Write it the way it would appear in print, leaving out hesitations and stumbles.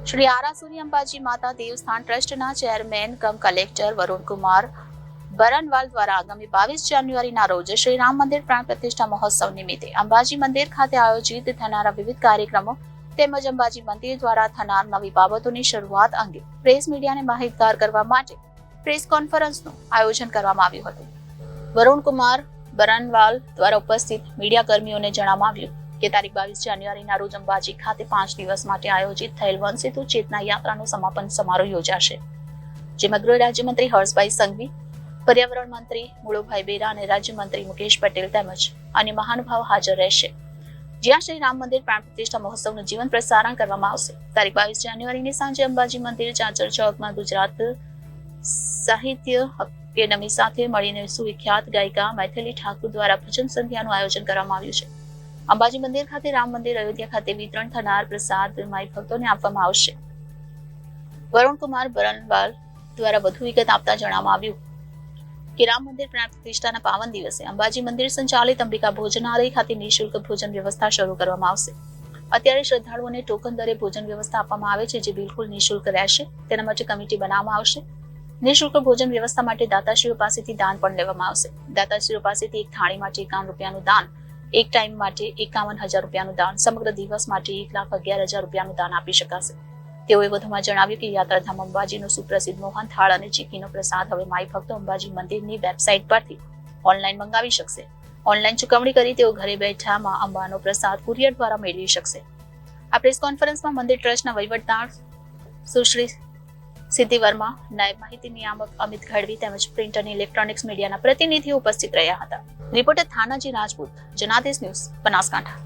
શ્રી આરાસુરી અંબાજી માતા દેવસ્થાન ટ્રસ્ટના ચેરમેન કમ કલેક્ટર વરુણકુમાર બરનવાલ દ્વારા આગામી 22 જાન્યુઆરીના રોજ શ્રી રામ મંદિર પ્રાણ પ્રતિષ્ઠા મહોત્સવ નિમિત્તે અંબાજી મંદિર ખાતે આયોજિત થનારા વિવિધ કાર્યક્રમો તેમજ અંબાજી મંદિર દ્વારા થનાર નવી બાબતોની શરૂઆત અંગે પ્રેસ મીડિયાને માહિતગાર કરવા માટે પ્રેસ કોન્ફરન્સનું આયોજન કરવામાં આવ્યું હતું. વરુણકુમાર બરનવાલ દ્વારા ઉપસ્થિત મીડિયા કર્મીઓને જણાવવામાં આવ્યું કે તારીખ 22 જાન્યુઆરીના રોજ અંબાજી ખાતે 5 દિવસ માટે આયોજિત થયેલ વન સેતુ ચેતના યાત્રાનો સમાપન સમારોહ યોજાશે, જેમાં ગૃહ રાજ્યમંત્રી હર્ષભાઈ સંઘવી, પર્યાવરણ મંત્રી મુળુભાઈ બેરા અને રાજ્યમંત્રી મુકેશ પટેલ તેમજ અન્ય મહાનુભાવ હાજર રહેશે, જ્યાં શ્રી રામ મંદિર પ્રાણ પ્રતિષ્ઠા મહોત્સવનું જીવન પ્રસારણ કરવામાં આવશે. તારીખ 22 જાન્યુઆરીની સાંજે અંબાજી મંદિર ચાચર ચોકમાં ગુજરાત સાહિત્ય એકેડમી સાથે મળીને સુવિખ્યાત ગાયિકા મૈથિલી ઠાકુર દ્વારા ભજન સંધ્યાનું આયોજન કરવામાં આવ્યું છે. અંબાજી મંદિર ખાતે રામ મંદિર અયોધ્યા ખાતે વિતરણ થનાર પ્રસાદ માઈ ભક્તોને આપવામાં આવશે. વરુણકુમાર બરનવાલ દ્વારા વધુ વિગત આપતા જણાવવામાં આવ્યું કે રામ મંદિર પ્રાણ પ્રતિષ્ઠાના પાવન દિવસે અંબાજી મંદિર સંચાલિત અંબિકા ભોજનાલય ખાતે નિઃશુલ્ક ભોજન વ્યવસ્થા શરૂ કરવામાં આવશે. અત્યારે શ્રદ્ધાળુઓને ટોકન દરે ભોજન વ્યવસ્થા આપવામાં આવે છે, જે બિલકુલ નિઃશુલ્ક રહેશે. તેના માટે કમિટી બનાવવામાં આવશે. નિઃશુલ્ક ભોજન વ્યવસ્થા માટે દાતાશ્રીઓ પાસેથી દાન પણ લેવામાં આવશે. દાતાશ્રીઓ પાસેથી એક થાળી માટે 51 રૂપિયાનું દાન, એક ટાઈમ માટે 51,000 રૂપિયાનું દાન, સમગ્ર દિવસ માટે 1,11,000 રૂપિયાનું દાન આપી શકાશે. તેઓએ વધુમાં જણાવ્યું કે યાત્રાધામ અંબાજીનો સુપ્રસિદ્ધ મોહન થાળ અને ચીકીનો પ્રસાદ હવે માઈ ભક્તો અંબાજી મંદિરની વેબસાઇટ પરથી ઓનલાઈન મંગાવી શકશે. ઓનલાઈન ચૂકવણી કરી તેઓ ઘરે બેઠા માં અંબાનો પ્રસાદ કુરિયર દ્વારા મેળવી શકશે. આ પ્રેસ કોન્ફરન્સમાં મંદિર ટ્રસ્ટના વહીવટદાર સુશ્રી સિદ્ધિ વર્મા, નાયબ માહિતી નિયામક અમિત ગઢવી તેમજ પ્રિન્ટ અને ઇલેક્ટ્રોનિક્સ મીડિયાના પ્રતિનિધિઓ ઉપસ્થિત રહ્યા હતા. Reporter Thanaji Rajput, Janadesh news, Banaskantha.